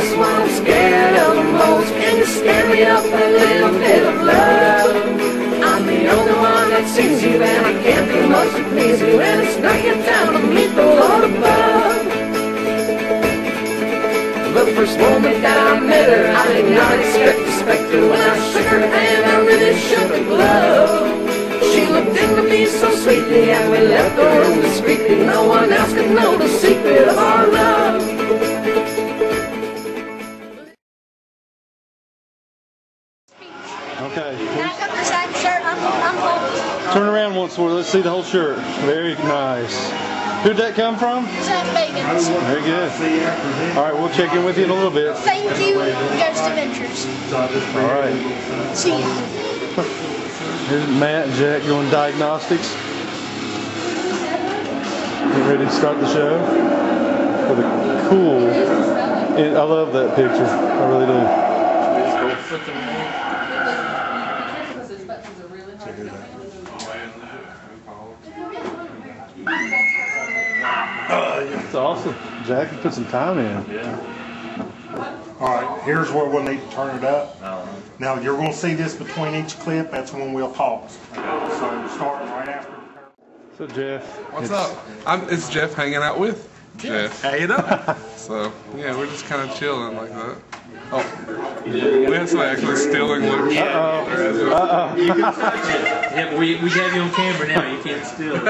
just what I'm scared of the most. Can you scare me up a little bit of love? I'm the only one that sees you, and I can't do much to please you, and it's knocking down to meet the Lord above. The first moment that I met her, I did not expect her. When I shook her hand, I really shook a glove. She looked into me so sweetly, and we left the room discreetly. No one else could know the secret of our love. Okay. Back up the side shirt. I'm holding. Turn around once more. Let's see the whole shirt. Very nice. Who'd that come from? Zach Bagans. Very good. All right, we'll check in with you in a little bit. Thank you, Ghost Adventures. All right. See ya. Here's Matt and Jack doing diagnostics. Get ready to start the show with a cool. I love that picture. I really do. It's awesome. Jack, you put some time in. Yeah. Alright, here's where we'll need to turn it up. Now you're going to see this between each clip. That's when we'll pause. So starting right after. So Jeff. What's up? It's Jeff hanging out with Jeff. Hey, it up. So, yeah, we're just kind of chilling like that. Oh, we had somebody actually stealing Luke's shirt. You can touch it. Yeah, but we have you on camera now. You can't steal it.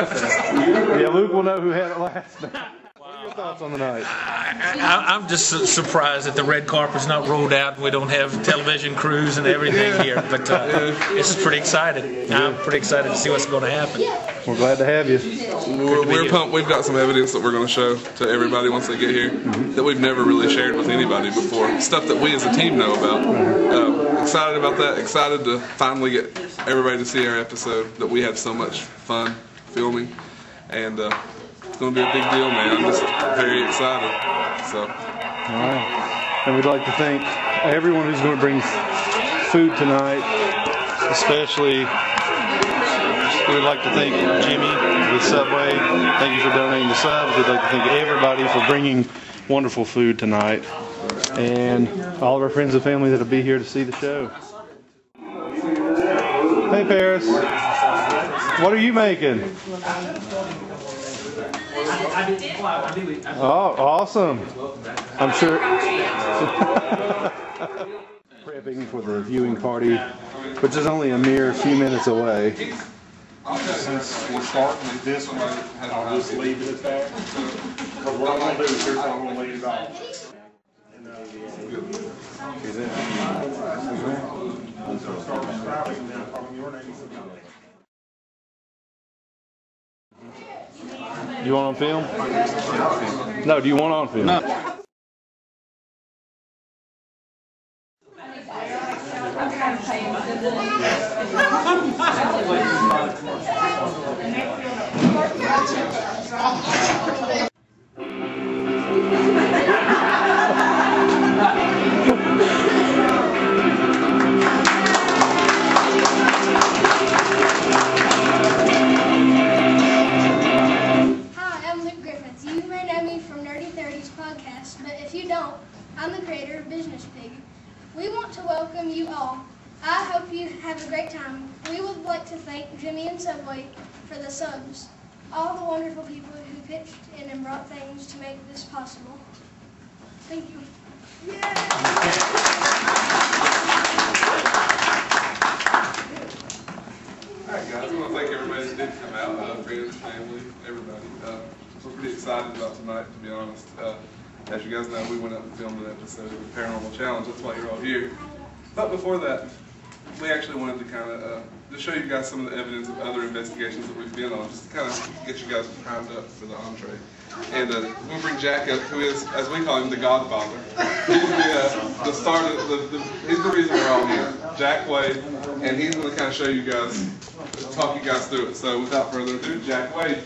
Yeah, Luke will know who had it last night. What are your thoughts on the night? I'm just surprised that the red carpet's not rolled out and we don't have television crews and everything here. But this is pretty exciting. I'm pretty excited to see what's going to happen. We're glad to have you. We're pumped. We've got some evidence that we're going to show to everybody once they get here that we've never really shared with anybody before. Stuff that we as a team know about. Excited about that. Excited to finally get everybody to see our episode that we had so much fun filming. And it's going to be a big deal, man. I'm just very excited. So. All right. And we'd like to thank everyone who's going to bring food tonight, especially we'd like to thank Jimmy with Subway. Thank you for donating the subs. We'd like to thank everybody for bringing wonderful food tonight, and all of our friends and family that'll be here to see the show. Hey Paris, what are you making? Oh, awesome. I'm sure. Prepping for the viewing party, which is only a mere few minutes away. Since we're starting with this one, I'll just leave it at that. Because what I'm going to do is here's how I'm going to leave it off. So start describing and then from your name. Do you want on film? No, do you want on film? No. I'm the creator of Business Pig. We want to welcome you all. I hope you have a great time. We would like to thank Jimmy and Subway for the subs, all the wonderful people who pitched in and brought things to make this possible. Thank you. Yeah. Alright guys, I want to thank everybody that did come out, friends, family, everybody. We're pretty excited about tonight, to be honest. As you guys know, we went up and filmed an episode of the Paranormal Challenge. That's why you're all here. But before that, we actually wanted to kind of to show you guys some of the evidence of other investigations that we've been on, just to kind of get you guys primed up for the entree. And we'll bring Jack up, who is, as we call him, the Godfather. He's the start of he's the reason we're all here. Jack Wade, and he's going to kind of show you guys, talk you guys through it. So without further ado, Jack Wade.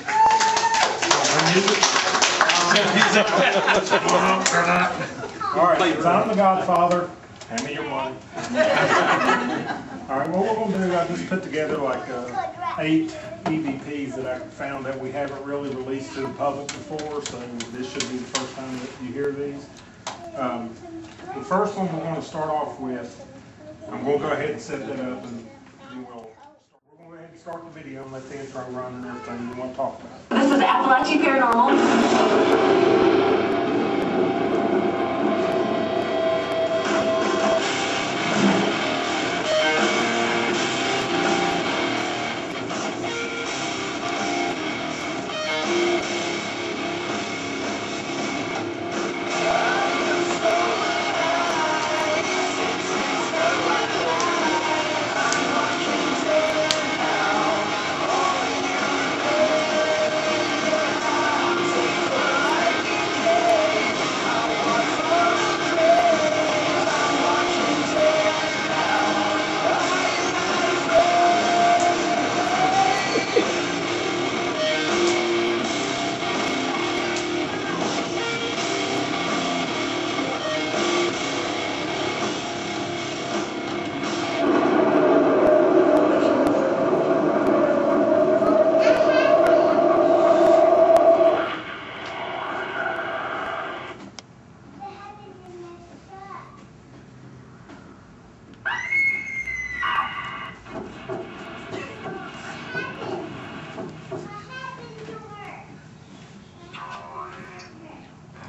Alright, so I'm the Godfather. Hand me your money. Alright, what we're going to do, I just put together like 8 EVPs that I found that we haven't really released to the public before, so this should be the first time that you hear these. The first one we're going to start off with, I'm going to go ahead and set that up, and then we're going to go ahead and start the video and let the intro run and everything we want to talk about. This is Appalachee Paranormal.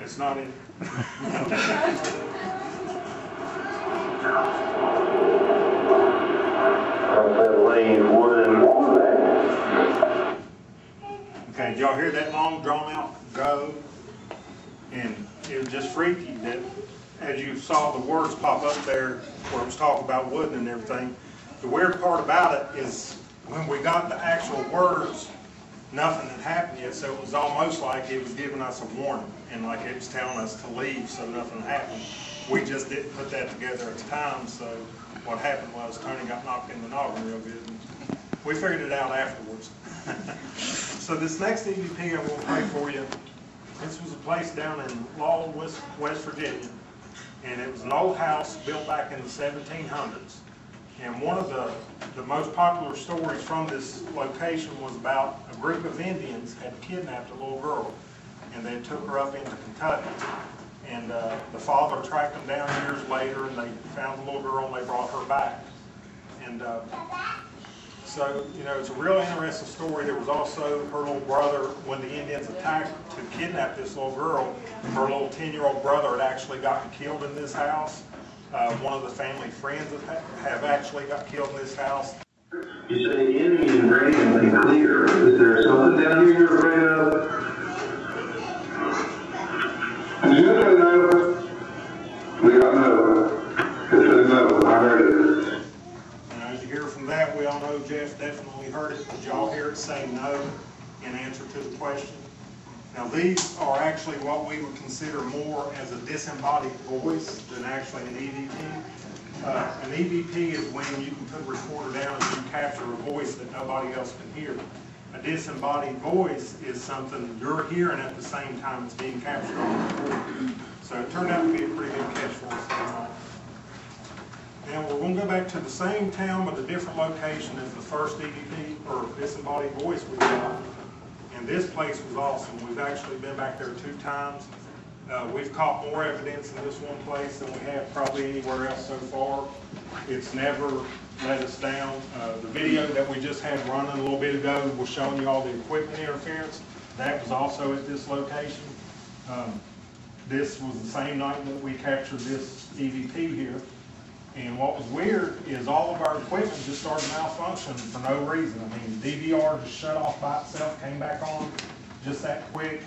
It's not in. Okay, did y'all hear that long drawn out go? And it was just freaky that as you saw the words pop up there where it was talking about wood and everything, the weird part about it is when we got the actual words, nothing had happened yet, so it was almost like it was giving us a warning and like it was telling us to leave so nothing happened. We just didn't put that together at the time, so what happened was Tony got knocked in the noggin real good. We figured it out afterwards. So this next EVP I'm going to play for you, this was a place down in Law, West Virginia, and it was an old house built back in the 1700s. And one of the most popular stories from this location was about a group of Indians had kidnapped a little girl, and they took her up into Kentucky. And the father tracked them down years later, and they found the little girl, and they brought her back. And so, you know, it's a real interesting story. There was also her little brother, when the Indians attacked to kidnap this little girl, her little 10-year-old brother had actually gotten killed in this house. One of the family friends have actually got killed in this house. You say Indian raising and clear. Is there something down here you're afraid of? Did you say no? We don't know. It said no. I heard it. And as you hear from that, we all know Jeff definitely heard it. Did y'all hear it say no in answer to the question? Now these are actually what we would consider more as a disembodied voice than actually an EVP. An EVP is when you can put a recorder down and you capture a voice that nobody else can hear. A disembodied voice is something you're hearing at the same time it's being captured on the recorder. So it turned out to be a pretty good catch for us tonight. Now we're going to go back to the same town but a different location as the first EVP or disembodied voice we got. And this place was awesome. We've actually been back there 2 times. We've caught more evidence in this one place than we have probably anywhere else so far. It's never let us down. The video that we just had running a little bit ago was showing you all the equipment interference. That was also at this location. This was the same night that we captured this EVP here. And what was weird is all of our equipment just started malfunctioning for no reason. I mean, DVR just shut off by itself, came back on just that quick.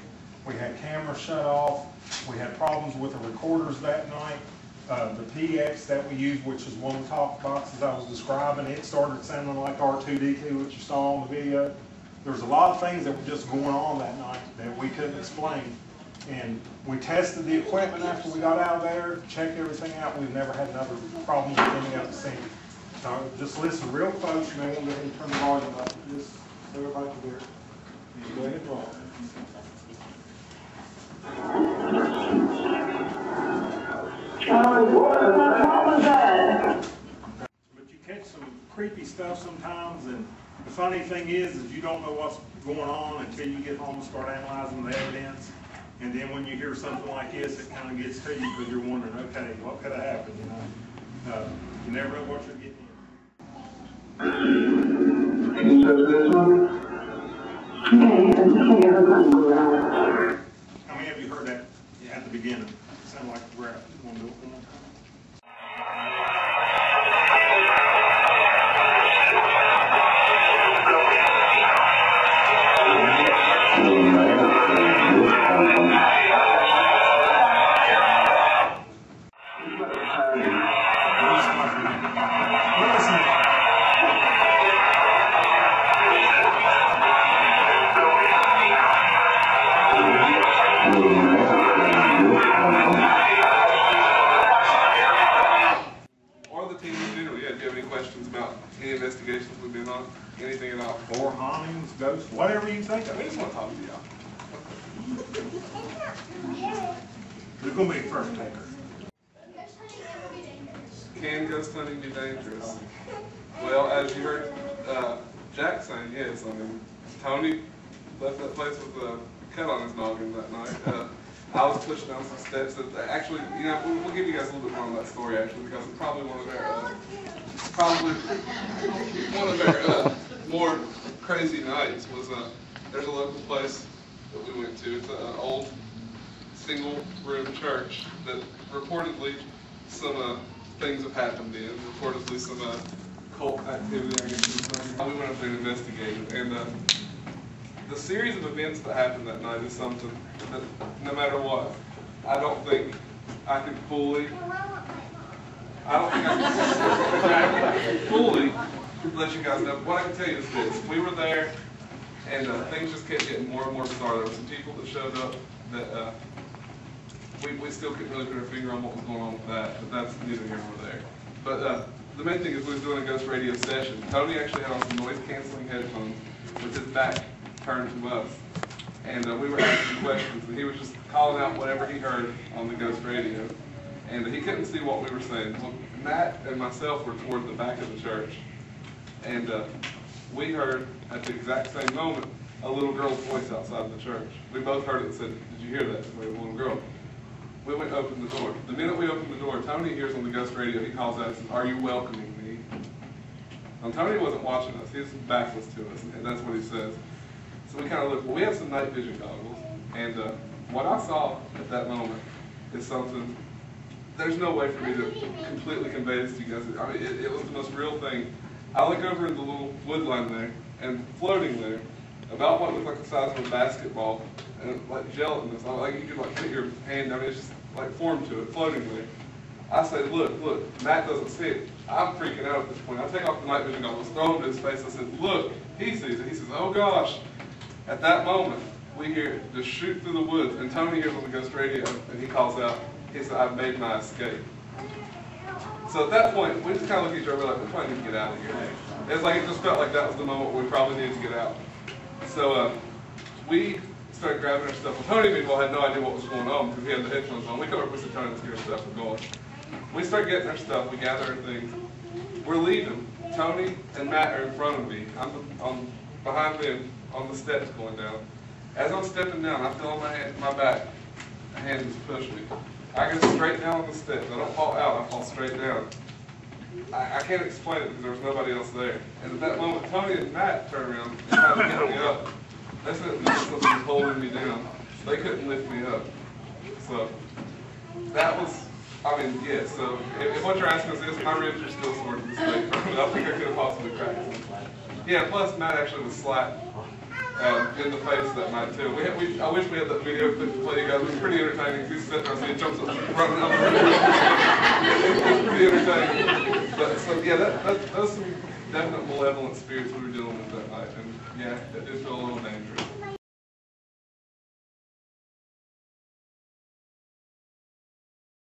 We had cameras shut off. We had problems with the recorders that night. The PX that we used, which is one of the top boxes I was describing, it started sounding like R2D2, which you saw on the video. There's a lot of things that were just going on that night that we couldn't explain. And we tested the equipment after we got out of there, checked everything out. We've never had another problem with any of the scene. So just listen real close. You may want to go ahead and turn the volume up just so everybody can hear it. You go ahead and roll. What was that? But you catch some creepy stuff sometimes, and the funny thing is you don't know what's going on until you get home and start analyzing the evidence. And then when you hear something like this, it kind of gets to you because you're wondering, okay, what could have happened, you know? You never know what you're getting Can you touch this one? Okay, I just think I heard something go around. How many of you heard that at the beginning? It sounded like a rap. You want to do it one more time? Or the team in general. Yeah, do you have any questions about any investigations we've been on? Anything at all? Or hauntings, ghosts, whatever you think of. We just want to talk to y'all. Who's going to be the first taker? Ghost hunting ever be dangerous? Can ghost hunting be dangerous? Well, as you heard Jack saying, yes. I mean, Tony left that place with a cut on his noggin that night. I was pushed down some steps that actually, you know, we'll give you guys a little bit more on that story actually, because it's probably one of their more crazy nights was there's a local place that we went to. It's an old single room church that reportedly some things have happened in. Reportedly some cult activity, I guess you would say. We went up there and investigated, and the series of events that happened that night is something that, no matter what, I don't think I can fully let you guys know. What I can tell you is this: we were there, and things just kept getting more and more bizarre. There were some people that showed up that we still couldn't really put our finger on what was going on with that, but that's neither here nor there. But the main thing is we were doing a ghost radio session. Tony actually had on some noise-canceling headphones with his back turned to us, and we were asking questions, and he was just calling out whatever he heard on the ghost radio, and he couldn't see what we were saying. Well, Matt and myself were toward the back of the church, and we heard at the exact same moment a little girl's voice outside the church. We both heard it and said, "Did you hear that?" We had a little girl. We went to open the door. The minute we opened the door, Tony hears on the ghost radio, he calls out and says, "Are you welcoming me?" And Tony wasn't watching us. His back was to us, and that's what he says. So we kind of looked. Well, we have some night vision goggles, and what I saw at that moment is something. There's no way for me to completely convey this to you guys. I mean, it was the most real thing. I look over in the little wood line there, and floating there, about what looked like the size of a basketball, and like gelatinous, like you could like put your hand down, it's just like formed to it, floating there. I say, look, Matt doesn't see it. I'm freaking out at this point. I take off the night vision goggles, throw them to his face. I said, look, he sees it. He says, oh gosh. At that moment, we hear it just shoot through the woods, and Tony hears on the ghost radio, and he calls out, he said, I've made my escape. So at that point, we just kind of look at each other like, we probably need to get out of here. It's like, it just felt like that was the moment where we probably needed to get out. So we started grabbing our stuff. Well, Tony, meanwhile, had no idea what was going on because he had the headphones on. We come up with some Tony, let's get our stuff and going. We start getting our stuff, we gather our things. We're leaving. Tony and Matt are in front of me. I'm behind them on the steps going down. As I'm stepping down, I feel on my back, a hand just pushed me. I go straight down on the steps. I don't fall out, I fall straight down. I can't explain it because there was nobody else there. And at that moment, Tony and Matt turned around and tried to get me up. They said this was holding me down. They couldn't lift me up. So that was, I mean, yeah, so if what you're asking is this, my ribs are still sore to this day. But I think I could have possibly cracked them. Yeah, plus Matt actually was slapped in the face that night too. I wish we had that video to play you guys. It was pretty entertaining. He's sitting there, so he jumps up and running out the room. It was pretty entertaining. But so yeah, that was some definite malevolent spirits we were dealing with that night, and yeah, it did feel a little dangerous.